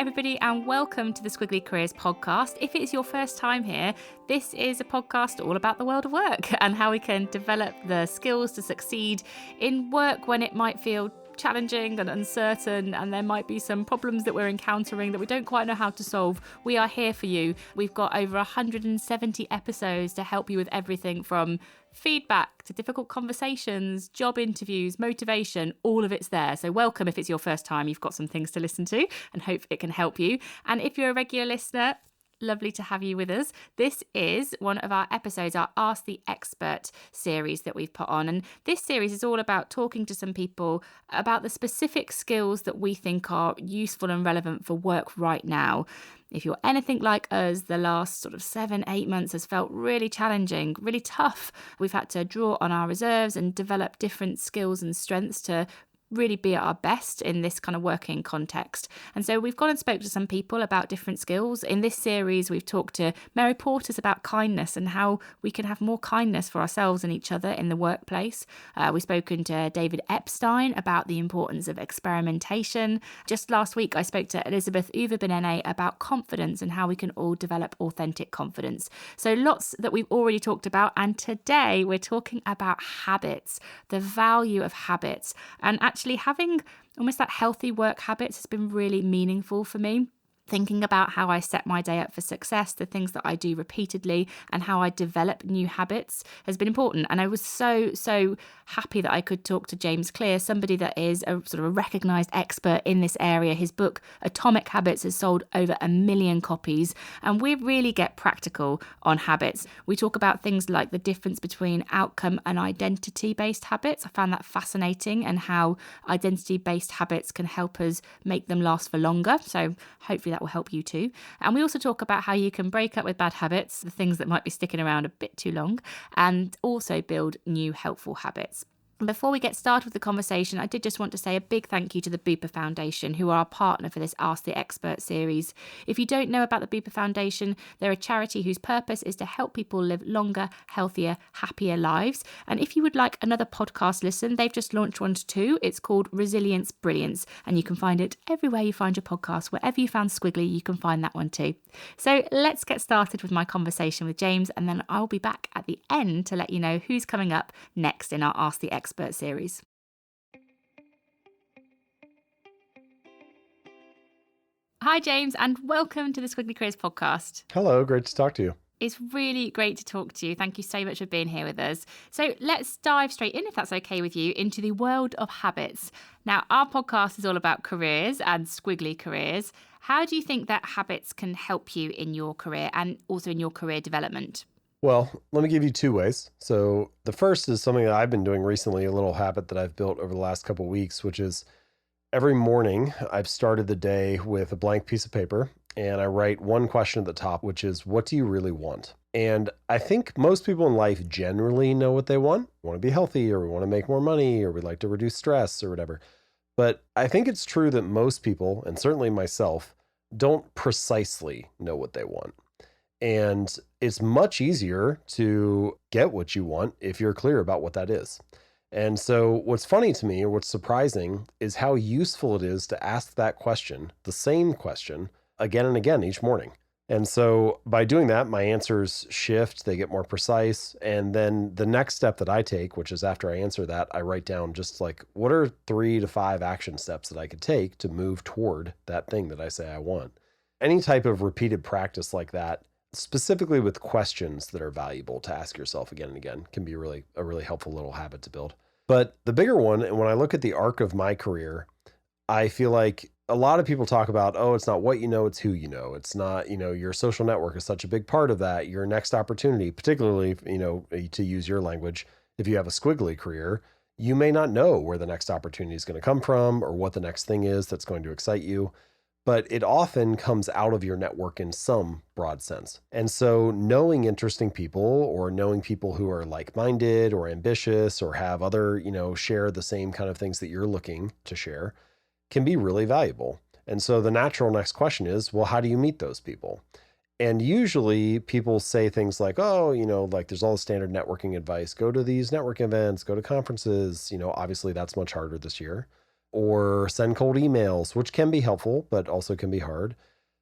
everybody, and welcome to the Squiggly Careers podcast. If it is your first time here, this is a podcast all about the world of work and how we can develop the skills to succeed in work when it might feel challenging and uncertain, and there might be some problems that we're encountering that we don't quite know how to solve. We are here for you. We've got over 170 episodes to help you with everything from feedback to difficult conversations, job interviews, motivation, all of it's there. So welcome. If it's your first time, you've got some things to listen to and hope it can help you. And if you're a regular listener, lovely to have you with us. This is one of our episodes, our Ask the Expert series that we've put on. And this series is all about talking to some people about the specific skills that we think are useful and relevant for work right now. If you're anything like us, the last sort of 7-8 months has felt really challenging, really tough. We've had to draw on our reserves and develop different skills and strengths to really be at our best in this kind of working context. And so we've gone and spoke to some people about different skills. In this series, we've talked to Mary Portas about kindness and how we can have more kindness for ourselves and each other in the workplace. We've spoken to David Epstein about the importance of experimentation. Just last week, I spoke to Elizabeth Uviebinené about confidence and how we can all develop authentic confidence. So lots that we've already talked about. And today we're talking about habits, the value of habits, and actually having almost that healthy work habits has been really meaningful for me. Thinking about how I set my day up for success, the things that I do repeatedly, and how I develop new habits has been important. And I was so happy that I could talk to James Clear, somebody that is a sort of a recognised expert in this area. His book, Atomic Habits, has sold over 1 million copies. And we really get practical on habits. We talk about things like the difference between outcome and identity-based habits. I found that fascinating, and how identity-based habits can help us make them last for longer. So hopefully that will help you too. And we also talk about how you can break up with bad habits, the things that might be sticking around a bit too long, and also build new helpful habits. Before we get started with the conversation, I did just want to say a big thank you to the Bupa Foundation, who are our partner for this Ask the Expert series. If you don't know about the Bupa Foundation, they're a charity whose purpose is to help people live longer, healthier, happier lives. And if you would like another podcast listen, they've just launched one too. It's called Resilience Brilliance, and you can find it everywhere you find your podcast. Wherever you found Squiggly, you can find that one too. So let's get started with my conversation with James, and then I'll be back at the end to let you know who's coming up next in our Ask the Expert series. Hi James, and welcome to the Squiggly Careers podcast. Hello, great to talk to you. It's really great to talk to you. Thank you so much for being here with us. So let's dive straight in, if that's okay with you, into the world of habits. Now, our podcast is all about careers and squiggly careers. How do you think that habits can help you in your career and also in your career development? Well, let me give you 2 ways. So the first is something that I've been doing recently, a little habit that I've built over the last couple of weeks, which is every morning I've started the day with a blank piece of paper, and I write one question at the top, which is, what do you really want? And I think most people in life generally know what they want. We want to be healthy, or we want to make more money, or we like to reduce stress or whatever. But I think it's true that most people, and certainly myself, don't precisely know what they want. And it's much easier to get what you want if you're clear about what that is. And so what's funny to me, or what's surprising, is how useful it is to ask that question, the same question, again and again each morning. And so by doing that, my answers shift, they get more precise. And then the next step that I take, which is after I answer that, I write down just like, what are 3 to 5 action steps that I could take to move toward that thing that I say I want? Any type of repeated practice like that, specifically with questions that are valuable to ask yourself again and again, can be a really helpful little habit to build. But the bigger one, and when I look at the arc of my career, I feel like a lot of people talk about, oh, it's not what you know, it's who you know. It's not, your social network is such a big part of that. Your next opportunity, particularly, to use your language, if you have a squiggly career, you may not know where the next opportunity is going to come from or what the next thing is that's going to excite you. But it often comes out of your network in some broad sense. And so knowing interesting people, or knowing people who are like-minded or ambitious or have other, share the same kind of things that you're looking to share, can be really valuable. And so the natural next question is, well, how do you meet those people? And usually people say things like, oh, like there's all the standard networking advice, go to these networking events, go to conferences. Obviously that's much harder this year. or send cold emails, which can be helpful, but also can be hard.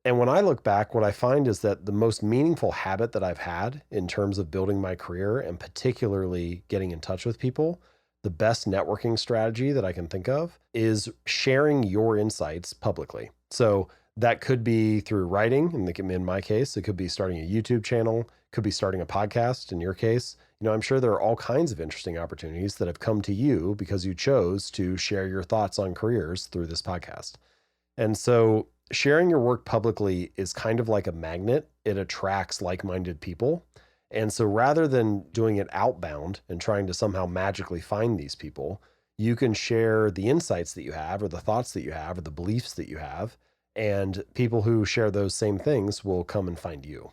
And when I look back, what I find is that the most meaningful habit that I've had in terms of building my career and particularly getting in touch with people, the best networking strategy that I can think of is sharing your insights publicly. So that could be through writing, and in my case, it could be starting a YouTube channel, could be starting a podcast in your case. I'm sure there are all kinds of interesting opportunities that have come to you because you chose to share your thoughts on careers through this podcast. And so sharing your work publicly is kind of like a magnet. It attracts like-minded people. And so rather than doing it outbound and trying to somehow magically find these people, you can share the insights that you have or the thoughts that you have or the beliefs that you have, and people who share those same things will come and find you.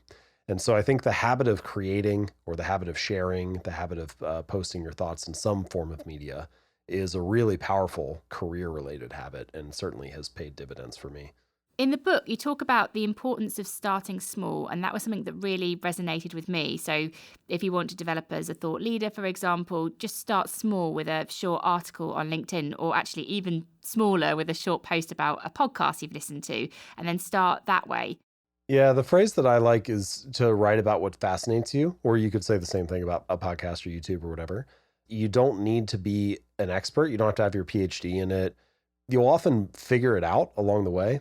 And so I think the habit of creating or the habit of sharing, the habit of posting your thoughts in some form of media is a really powerful career-related habit and certainly has paid dividends for me. In the book, you talk about the importance of starting small, and that was something that really resonated with me. So if you want to develop as a thought leader, for example, just start small with a short article on LinkedIn, or actually even smaller with a short post about a podcast you've listened to, and then start that way. Yeah, the phrase that I like is to write about what fascinates you, or you could say the same thing about a podcast or YouTube or whatever. You don't need to be an expert. You don't have to have your PhD in it. You'll often figure it out along the way.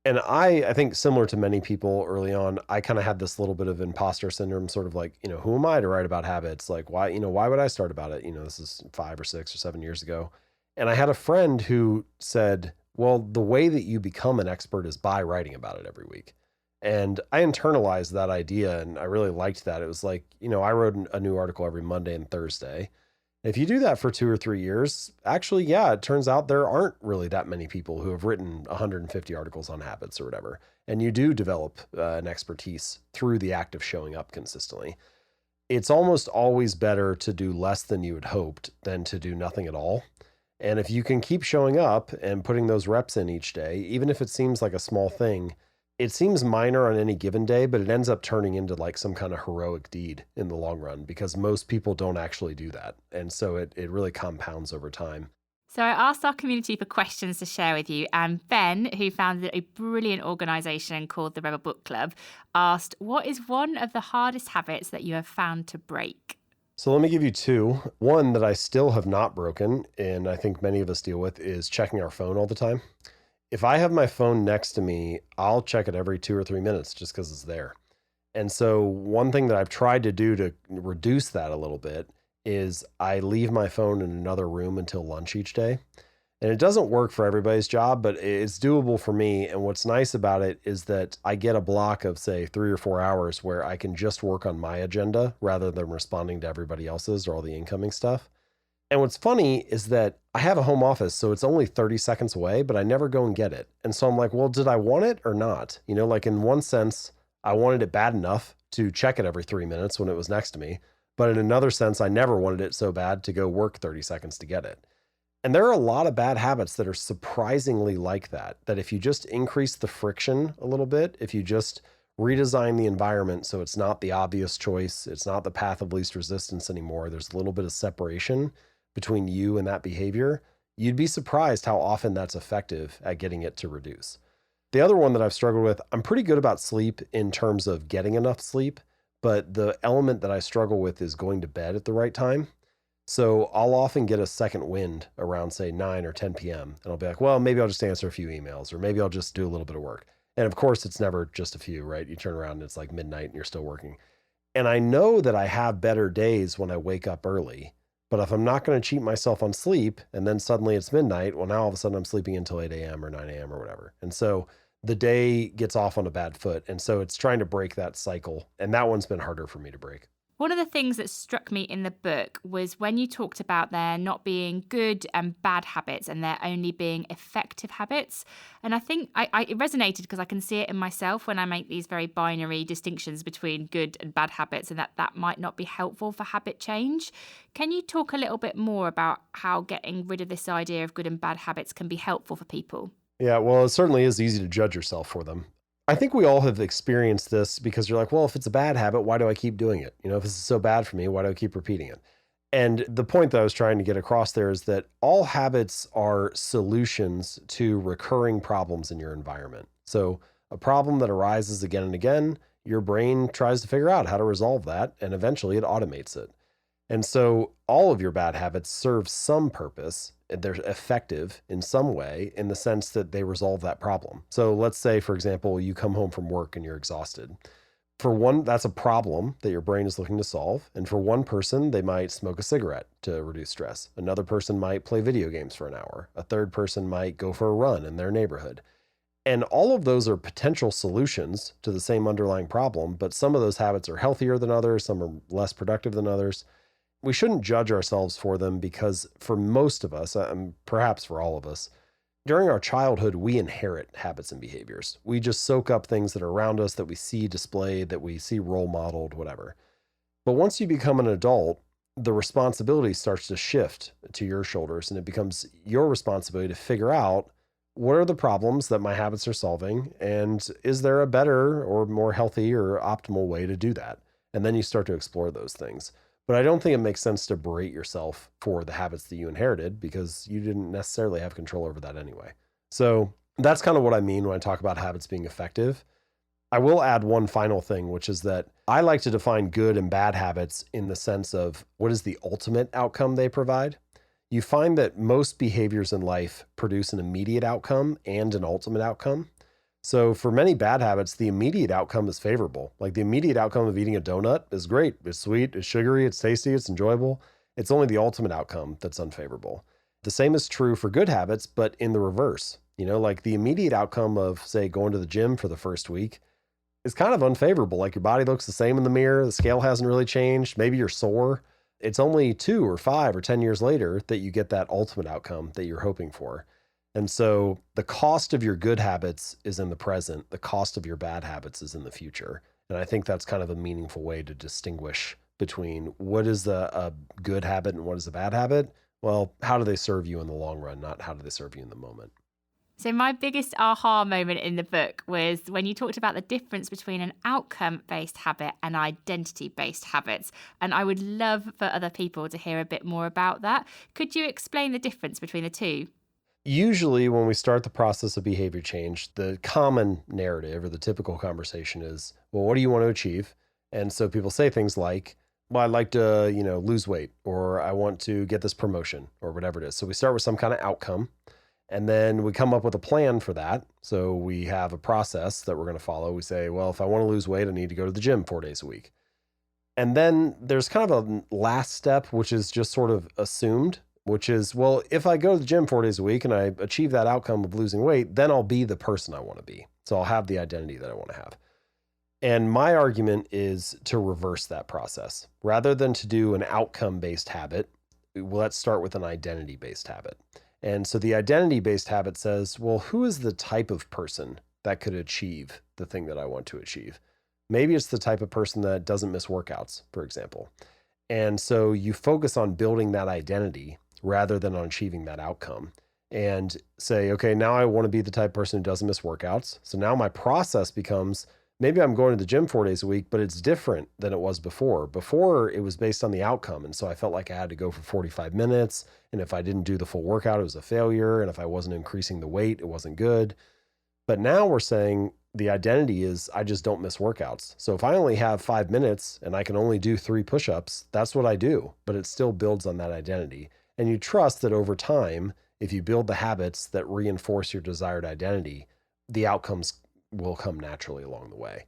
And I think similar to many people early on, I kind of had this little bit of imposter syndrome, sort of like, who am I to write about habits? Like, why would I start about it? This is 5 or 6 or 7 years ago. And I had a friend who said, well, the way that you become an expert is by writing about it every week. And I internalized that idea and I really liked that. It was like, I wrote a new article every Monday and Thursday. If you do that for 2 or 3 years, actually, yeah, it turns out there aren't really that many people who have written 150 articles on habits or whatever. And you do develop an expertise through the act of showing up consistently. It's almost always better to do less than you had hoped than to do nothing at all. And if you can keep showing up and putting those reps in each day, even if it seems like a small thing, it seems minor on any given day, but it ends up turning into like some kind of heroic deed in the long run because most people don't actually do that. And so it really compounds over time. So I asked our community for questions to share with you, and Ben, who founded a brilliant organisation called the Rebel Book Club, asked, what is one of the hardest habits that you have found to break? So let me give you 2. One that I still have not broken, and I think many of us deal with, is checking our phone all the time. If I have my phone next to me, I'll check it every 2 or 3 minutes just because it's there. And so one thing that I've tried to do to reduce that a little bit is I leave my phone in another room until lunch each day. And it doesn't work for everybody's job, but it's doable for me. And what's nice about it is that I get a block of, say, 3 or 4 hours where I can just work on my agenda rather than responding to everybody else's or all the incoming stuff. And what's funny is that I have a home office, so it's only 30 seconds away, but I never go and get it. And so I'm like, well, did I want it or not? Like in one sense, I wanted it bad enough to check it every 3 minutes when it was next to me. But in another sense, I never wanted it so bad to go work 30 seconds to get it. And there are a lot of bad habits that are surprisingly like that if you just increase the friction a little bit, if you just redesign the environment so it's not the obvious choice, it's not the path of least resistance anymore, there's a little bit of separation between you and that behavior, you'd be surprised how often that's effective at getting it to reduce. The other one that I've struggled with, I'm pretty good about sleep in terms of getting enough sleep, but the element that I struggle with is going to bed at the right time. So I'll often get a second wind around, say, 9 or 10 p.m. And I'll be like, well, maybe I'll just answer a few emails, or maybe I'll just do a little bit of work. And of course, it's never just a few, right? You turn around and it's like midnight and you're still working. And I know that I have better days when I wake up early. But if I'm not going to cheat myself on sleep and then suddenly it's midnight, well, now all of a sudden I'm sleeping until 8 a.m. or 9 a.m. or whatever. And so the day gets off on a bad foot. And so it's trying to break that cycle. And that one's been harder for me to break. One of the things that struck me in the book was when you talked about there not being good and bad habits and there only being effective habits. And I think it resonated because I can see it in myself when I make these very binary distinctions between good and bad habits, and that might not be helpful for habit change. Can you talk a little bit more about how getting rid of this idea of good and bad habits can be helpful for people? Yeah, well, it certainly is easy to judge yourself for them. I think we all have experienced this because you're like, well, if it's a bad habit, why do I keep doing it? If this is so bad for me, why do I keep repeating it? And the point that I was trying to get across there is that all habits are solutions to recurring problems in your environment. So, a problem that arises again and again, your brain tries to figure out how to resolve that, and eventually it automates it. And so, all of your bad habits serve some purpose. They're effective in some way in the sense that they resolve that problem. So, let's say, for example, you come home from work and you're exhausted. For one, that's a problem that your brain is looking to solve. And for one person, they might smoke a cigarette to reduce stress. Another person might play video games for an hour. A third person might go for a run in their neighborhood. And all of those are potential solutions to the same underlying problem, but some of those habits are healthier than others, some are less productive than others. We shouldn't judge ourselves for them because for most of us, perhaps for all of us, during our childhood, we inherit habits and behaviors. We just soak up things that are around us that we see displayed, that we see role modeled, whatever. But once you become an adult, the responsibility starts to shift to your shoulders and it becomes your responsibility to figure out what are the problems that my habits are solving and is there a better or more healthy or optimal way to do that? And then you start to explore those things. But I don't think it makes sense to berate yourself for the habits that you inherited because you didn't necessarily have control over that anyway. So that's kind of what I mean when I talk about habits being effective. I will add one final thing, which is that I like to define good and bad habits in the sense of what is the ultimate outcome they provide. You find that most behaviors in life produce an immediate outcome and an ultimate outcome. So for many bad habits, the immediate outcome is favorable. Like the immediate outcome of eating a donut is great. It's sweet, it's sugary, it's tasty, it's enjoyable. It's only the ultimate outcome that's unfavorable. The same is true for good habits, but in the reverse. Like the immediate outcome of, say, going to the gym for the first week is kind of unfavorable. Like your body looks the same in the mirror. The scale hasn't really changed. Maybe you're sore. It's only 2 or 5 or 10 years later that you get that ultimate outcome that you're hoping for. And so the cost of your good habits is in the present. The cost of your bad habits is in the future. And I think that's kind of a meaningful way to distinguish between what is a good habit and what is a bad habit. Well, how do they serve you in the long run, not how do they serve you in the moment? So my biggest aha moment in the book was when you talked about the difference between an outcome-based habit and identity-based habits. And I would love for other people to hear a bit more about that. Could you explain the difference between the two? Usually when we start the process of behavior change, the common narrative or the typical conversation is, well, what do you want to achieve? And so people say things like, well, I'd like to, lose weight, or I want to get this promotion, or whatever it is. So we start with some kind of outcome, and then we come up with a plan for that. So we have a process that we're going to follow. We say, well, if I want to lose weight, I need to go to the gym 4 days a week. And then there's kind of a last step, which is just sort of assumed, which is, well, if I go to the gym 4 days a week and I achieve that outcome of losing weight, then I'll be the person I want to be. So I'll have the identity that I want to have. And my argument is to reverse that process. Rather than to do an outcome-based habit, let's start with an identity-based habit. And so the identity-based habit says, well, who is the type of person that could achieve the thing that I want to achieve? Maybe it's the type of person that doesn't miss workouts, for example. And so you focus on building that identity rather than on achieving that outcome and say, okay, now I want to be the type of person who doesn't miss workouts. So now my process becomes, maybe I'm going to the gym 4 days a week, but it's different than it was before. Before it was based on the outcome. And so I felt like I had to go for 45 minutes. And if I didn't do the full workout, it was a failure. And if I wasn't increasing the weight, it wasn't good. But now we're saying the identity is I just don't miss workouts. So if I only have 5 minutes and I can only do 3 push-ups, that's what I do. But it still builds on that identity. And you trust that over time, if you build the habits that reinforce your desired identity, the outcomes will come naturally along the way.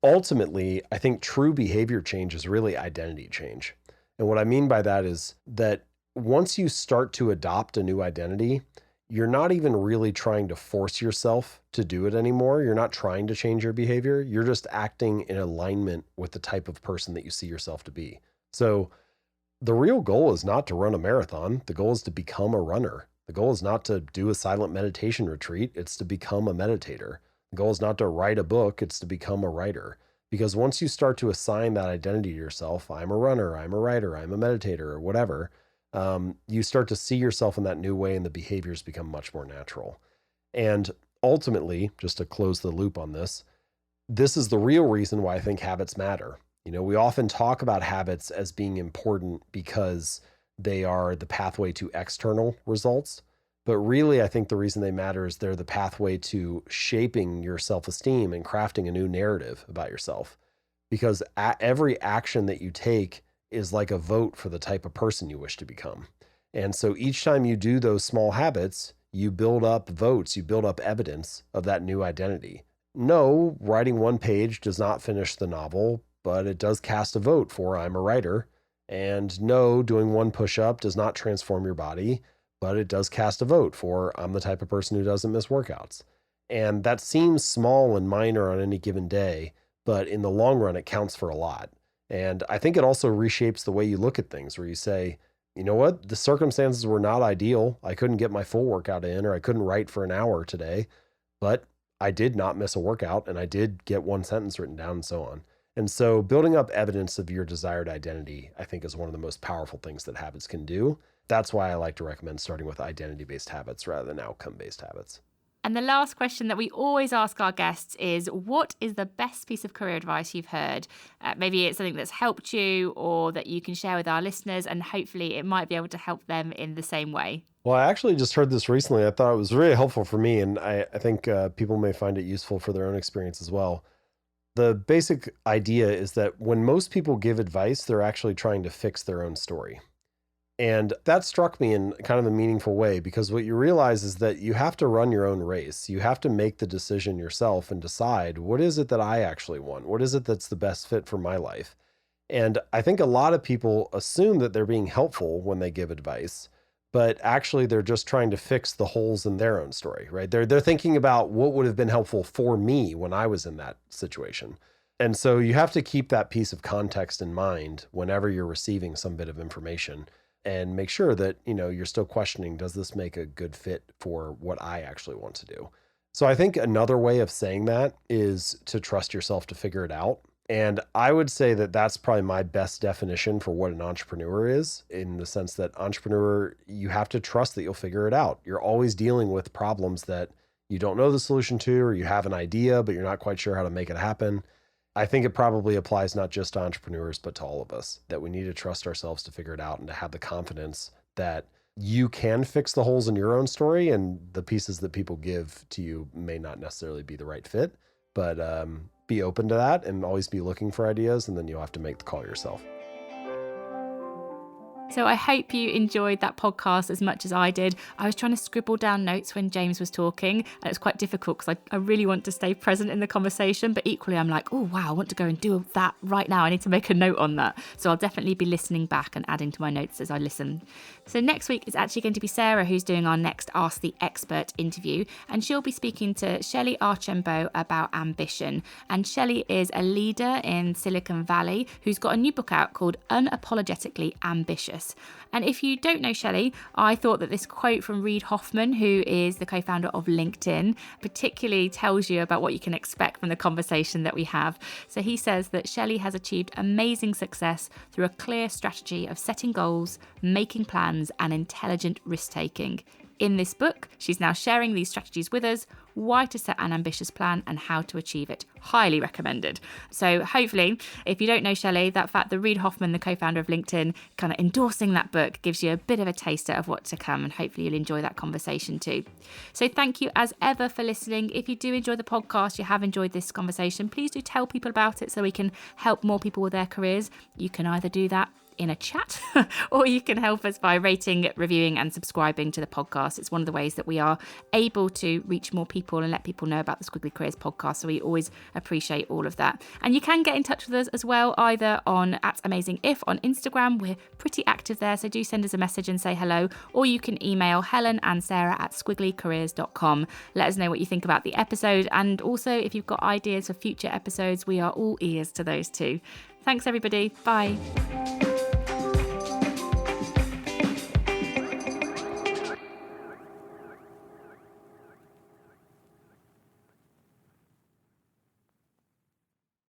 Ultimately, I think true behavior change is really identity change. And what I mean by that is that once you start to adopt a new identity, you're not even really trying to force yourself to do it anymore. You're not trying to change your behavior. You're just acting in alignment with the type of person that you see yourself to be. So the real goal is not to run a marathon. The goal is to become a runner. The goal is not to do a silent meditation retreat. It's to become a meditator. The goal is not to write a book. It's to become a writer. Because once you start to assign that identity to yourself, I'm a runner, I'm a writer, I'm a meditator, or whatever, you start to see yourself in that new way and the behaviors become much more natural. And ultimately, just to close the loop on this, this is the real reason why I think habits matter. We often talk about habits as being important because they are the pathway to external results. But really, I think the reason they matter is they're the pathway to shaping your self-esteem and crafting a new narrative about yourself. Because every action that you take is like a vote for the type of person you wish to become. And so each time you do those small habits, you build up votes, you build up evidence of that new identity. No, writing one page does not finish the novel, but it does cast a vote for I'm a writer. And no, doing one push-up does not transform your body, but it does cast a vote for I'm the type of person who doesn't miss workouts. And that seems small and minor on any given day, but in the long run, it counts for a lot. And I think it also reshapes the way you look at things, where you say, you know what, the circumstances were not ideal. I couldn't get my full workout in, or I couldn't write for an hour today, but I did not miss a workout, and I did get one sentence written down, and so on. And so building up evidence of your desired identity, I think, is one of the most powerful things that habits can do. That's why I like to recommend starting with identity-based habits rather than outcome-based habits. And the last question that we always ask our guests is, what is the best piece of career advice you've heard? Maybe it's something that's helped you or that you can share with our listeners, and hopefully it might be able to help them in the same way. Well, I actually just heard this recently. I thought it was really helpful for me, and I think people may find it useful for their own experience as well. The basic idea is that when most people give advice, they're actually trying to fix their own story. And that struck me in kind of a meaningful way, because what you realize is that you have to run your own race. You have to make the decision yourself and decide, what is it that I actually want? What is it that's the best fit for my life? And I think a lot of people assume that they're being helpful when they give advice, but actually they're just trying to fix the holes in their own story, right? They're thinking about what would have been helpful for me when I was in that situation. And so you have to keep that piece of context in mind whenever you're receiving some bit of information, and make sure that, you're still questioning, does this make a good fit for what I actually want to do? So I think another way of saying that is to trust yourself to figure it out. And I would say that that's probably my best definition for what an entrepreneur is, in the sense that entrepreneur, you have to trust that you'll figure it out. You're always dealing with problems that you don't know the solution to, or you have an idea, but you're not quite sure how to make it happen. I think it probably applies not just to entrepreneurs, but to all of us, that we need to trust ourselves to figure it out and to have the confidence that you can fix the holes in your own story, and the pieces that people give to you may not necessarily be the right fit, but be open to that and always be looking for ideas, and then you'll have to make the call yourself. So I hope you enjoyed that podcast as much as I did. I was trying to scribble down notes when James was talking, and it's quite difficult because I really want to stay present in the conversation, but equally I'm like, oh wow, I want to go and do that right now. I need to make a note on that. So I'll definitely be listening back and adding to my notes as I listen. So next week is actually going to be Sarah who's doing our next Ask the Expert interview, and she'll be speaking to Shelley Archambault about ambition. And Shelley is a leader in Silicon Valley who's got a new book out called Unapologetically Ambitious. And if you don't know Shelley, I thought that this quote from Reid Hoffman, who is the co-founder of LinkedIn, particularly tells you about what you can expect from the conversation that we have. So he says that Shelley has achieved amazing success through a clear strategy of setting goals, making plans, and intelligent risk-taking. In this book, she's now sharing these strategies with us, why to set an ambitious plan and how to achieve it. Highly recommended. So hopefully, if you don't know Shelley, that fact that Reid Hoffman, the co-founder of LinkedIn, kind of endorsing that book gives you a bit of a taster of what's to come, and hopefully you'll enjoy that conversation too. So thank you as ever for listening. If you do enjoy the podcast, you have enjoyed this conversation, please do tell people about it so we can help more people with their careers. You can either do that in a chat or you can help us by rating, reviewing and subscribing to the podcast. It's one of the ways that we are able to reach more people and let people know about the Squiggly Careers podcast, so we always appreciate all of that. And you can get in touch with us as well, either on @AmazingIf on Instagram. We're pretty active there, so do send us a message and say hello, or you can email Helen and Sarah at squigglycareers.com. Let us know what you think about the episode, and also if you've got ideas for future episodes, we are all ears to those too. Thanks everybody. Bye.